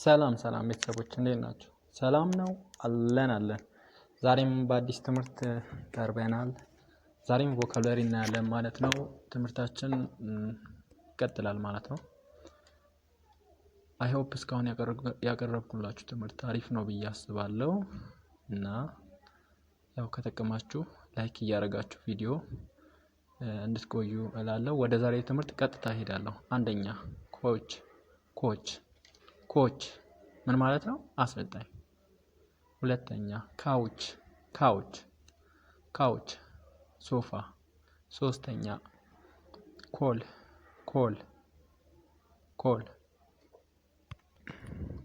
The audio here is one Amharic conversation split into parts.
ሰላም ቤተሰቦች እንዴት ናችሁ? ሰላም ነው አለን። ዛሬም በአዲስ ትምህርት ቀርበናል። ዛሬም ቮካብላሪ እናያለን ማለት ነው። ትምህርታችን ይቀጥላል ማለት ነው። አይ ሆፕ እስካሁን ያቀረብኩላችሁ ትምህርት አሪፍ ነው ብዬ አስባለሁ እና ያው ከተጠቀማችሁ ላይክ እያደረጋችሁ ቪዲዮ እንድትቆዩ እላለሁ። ወደ ዛሬ ትምህርት ቀጥታ ሄዳለሁ። አንደኛ ኮች ምን ማለት ነው? አሰልጣኝ። ሁለተኛ ካውች ሶፋ። ሶስተኛ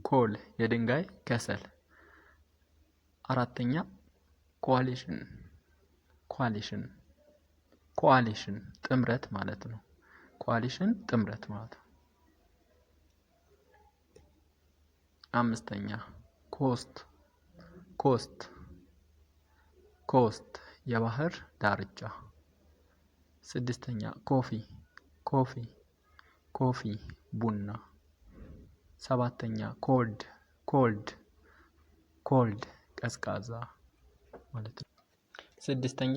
ኮል የድንጋይ ከሰል። አራተኛ ኮአሊሽን ጥምረት ማለት ነው። ጥምረት ማለት ነው። አምስተኛ ኮስት የባህር ዳርቻ። ስድስተኛ ኮፊ ቡና። ሰባተኛ ኮልድ ቀዝቃዛ ማለት ነው። ስድስተኛ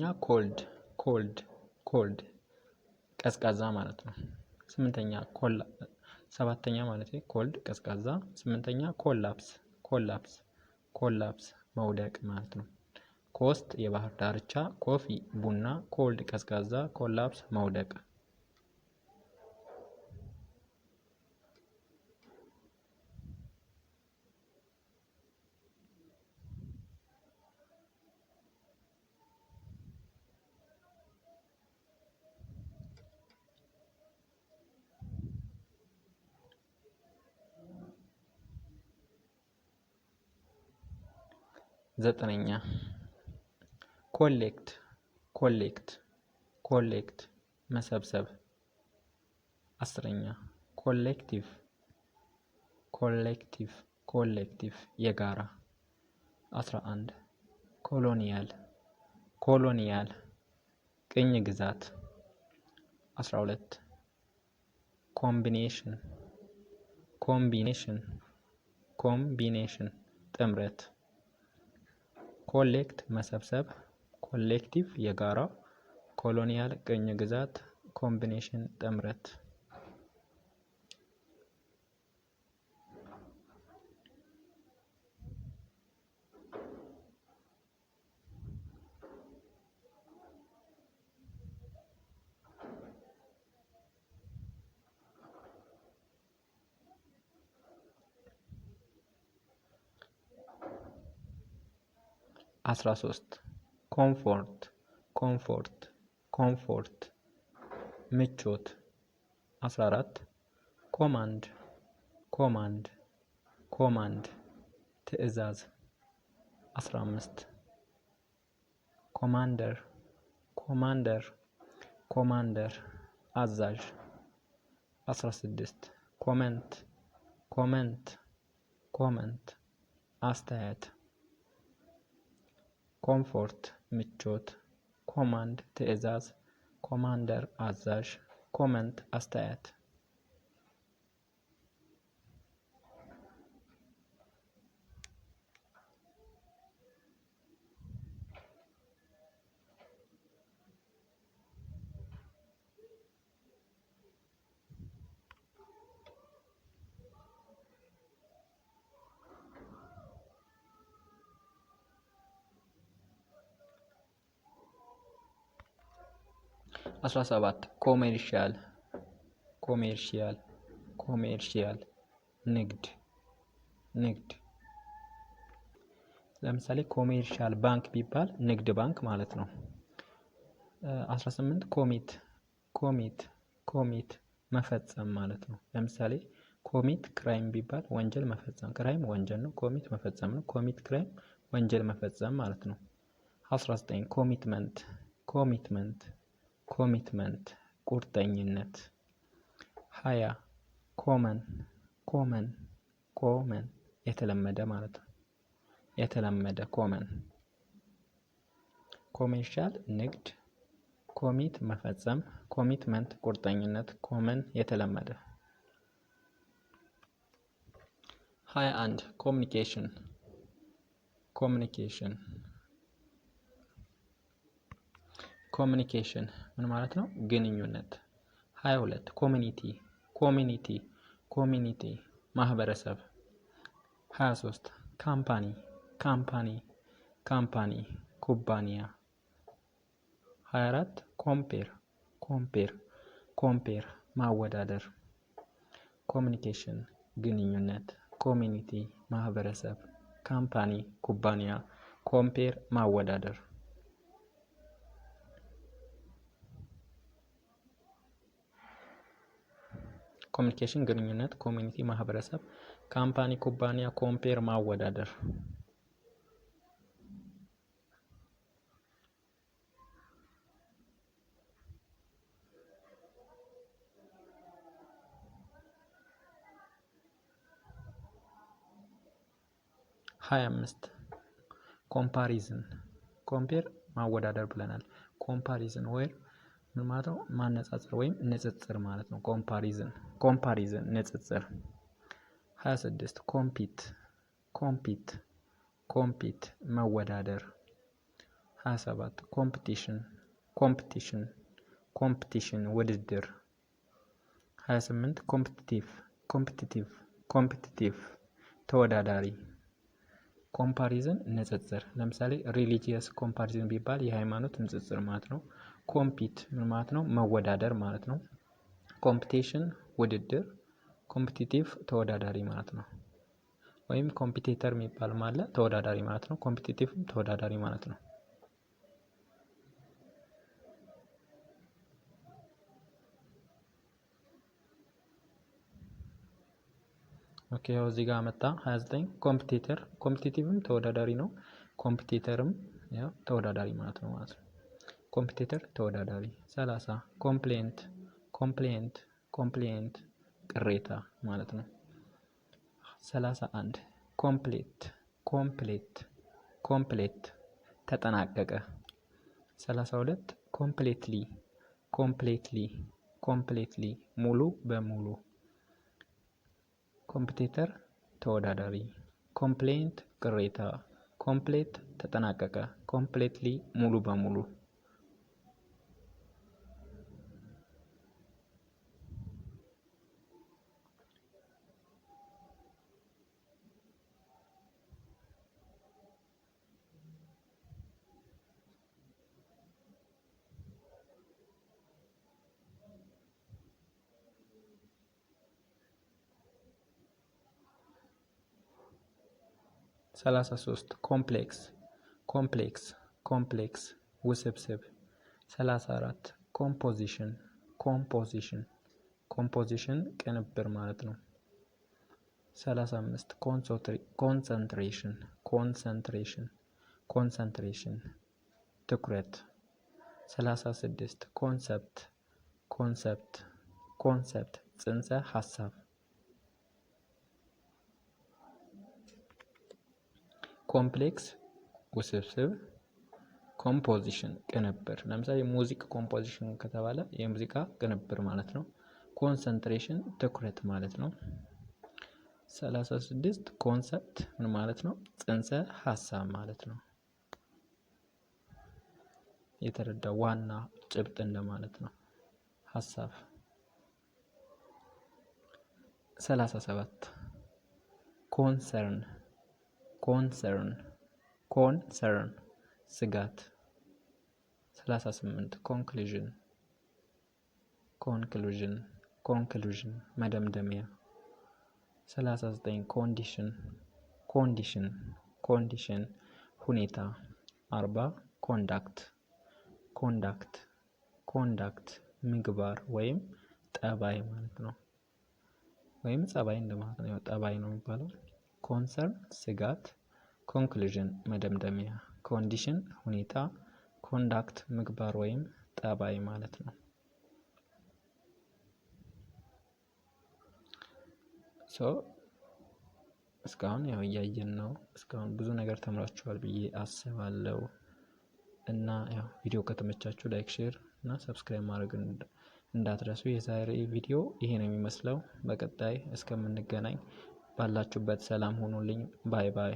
ኮልድ ቀዝቃዛ ማለት ነው። ሰባተኛ ማለት ነው ኮልድ ቀዝቃዛ። ስምንተኛ ኮላፕስ መውደቅ ማለት ነው። ኮስት የባህር ዳርቻ፣ ኮፊ ቡና፣ ኮልድ ቀዝቃዛ፣ ኮላፕስ መውደቅ። ዘጠነኛ ኮሌክት መሰብሰብ። አስረኛ ኮሌክቲቭ የጋራ። 11 ኮሎኒያል ቅኝ ግዛት። 12 ኮምቢኔሽን ጥምረት። ኮሌክት መሰብሰብ፣ ኮሌክቲቭ የጋራ፣ ኮሎኒያል ቅኝ ግዛት፣ ኮምቢኔሽን ጥምረት። 13 ኮምፎርት ምቾት። 14 ኮማንድ ትዕዛዝ። 15 ኮማንደር አዛዥ። 16 ኮመንት አስተያየት። ኮምፎርት ምቾት፣ ኮማንድ ትዕዛዝ፣ ኮማንደር አዛዥ፣ ኮመንት አስተያየት። 17 ኮሜርሻል ንግድ። ለምሳሌ ኮሜርሻል ባንክ ቢባል ንግድ ባንክ ማለት ነው። 18 ኮሚት መፈጸም ማለት ነው። ለምሳሌ ኮሚት ክራይም ቢባል ወንጀል መፈጸም፣ ክራይም ወንጀል ነው፣ ኮሚት መፈጸም ነው። ኮሚት ክራይም ወንጀል መፈጸም ማለት ነው። 19 ኮሚትመንት ቁርጠኝነት። 20 ኮመን የተለመደ ማለት ነው። ኮመን። ኮሜርሻል ንግድ፣ ኮሚት መፈጸም፣ ኮሚትመንት ቁርጠኝነት፣ ኮመን የተለመደ። 21 ኮሚኒኬሽን ምን ማለት ነው? ግንኙነት። 22 ኮሚኒቲ ማህበረሰብ። 23 ካምፓኒ ኩባንያ። 24 ኮምፔር ማወዳደር። ኮሚኒኬሽን ግንኙነት፣ ኮሚኒቲ ማህበረሰብ፣ ካምፓኒ ኩባንያ፣ ኮምፔር ማወዳደር። ኮሚኒኬሽን ግንኙነት፣ ኮሚኒቲ ማህበረሰብ፣ ካምፓኒ ኩባንያ፣ ኮምፔር ማወዳደር። ኮምፓሪዝን ኮምፔር ማወዳደር ብለናል። ኮምፓሪዝን ወይ ምን ማለት ነው? ማነጻጸር ወይም ንጽጽር ማለት ነው። ኮምፓሪዝን ንጽጽር። 26 ኮምፒት መወዳደር። 27 ኮምፒቲሽን ውድድር። 28 ኮምፒቲቲቭ ተወዳዳሪ። ኮምፓሪዝን ንጽጽር። ለምሳሌ ሪሊጂየስ ኮምፓሪዝን ቢባል የሃይማኖት ንጽጽር ማለት ነው። ኮምፒት ማለት ነው መወዳደር ማለት ነው። ኮምፒቲሽን ውድድር፣ ኮምፒቲቲቭ ተወዳዳሪ ማለት ነው። ወይም ኮምፒቲተር የሚባል ማለት ተወዳዳሪ ማለት ነው። ኮምፒቲቲቭ ተወዳዳሪ ማለት ነው። ኦኬ ያው እዚህ ጋር መጣ 29 ኮምፒቲቲቭም ተወዳዳሪ ነው። ኮምፒቲተርም ያው ተወዳዳሪ ማለት ነው። ኮምፒቲተር ተወዳዳሪ። 30 ኮምፕሌንት ቅሬታ ማለት ነው። 31 ኮምፕሌት ተጠናቀቀ። 32 ኮምፕሌትሊ ሙሉ በሙሉ። ኮምፒቲተር ተወዳዳሪ፣ ኮምፕሌንት ቅሬታ፣ ኮምፕሌት ተጠናቀቀ፣ ኮምፕሌትሊ ሙሉ በሙሉ። ሰላሳ ሶስት ኮምፕሌክስ ውስብስብ። 34 ኮምፖዚሽን ቅንብር ማለት ነው። 35 ኮንሰንትሬሽን ትኩረት። 36 ኮንሰፕት ጽንሰ ሀሳብ። ኮምፕሌክስ ውስብስብ፣ ኮምፖዚሽን ቅንብር። ለምሳሌ ሙዚክ ኮምፖዚሽን ከተባለ የሙዚቃ ቅንብር ማለት ነው። ኮንሰንትሬሽን ትኩረት ማለት ነው። 36 ኮንሰፕት ምን ማለት ነው? ጽንሰ ሀሳብ ማለት ነው። የተረዳ ዋና ጭብጥ እንደማለት ነው። ሀሳብ። 37 ኮንሰርን ስጋት። 38 ኮንክሉዥን መደምደሚያ። 39 ኮንዲሽን ሁኔታ። 40 ኮንዳክት ምግባር ወይም ጠባይ ማለት ነው። ወይም ጸባይ እንደማለት ነው። ጠባይ ነው የሚባለው። ኮንሰርን ስጋት፣ ኮንክሉዥን መደምደሚያ፣ ኮንዲሽን ሁኔታ፣ ኮንዳክት ምግባር ወይም ጠባይ ማለት ነው። እስካሁን ያው እያየን ነው። እስካሁን ብዙ ነገር ተምራችኋል ብዬ አስባለሁ። እና ያው ቪዲዮ ከተመቻችሁ ላይክ፣ ሼር እና ሰብስክራይብ ማድረግ እንዳትረሱ። የዛሬ ቪዲዮ ይሄ ነው የሚመስለው። በቀጣይ እስከምንገናኝ ባላችሁበት ሰላም ሁኑልኝ። ባይ ባይ።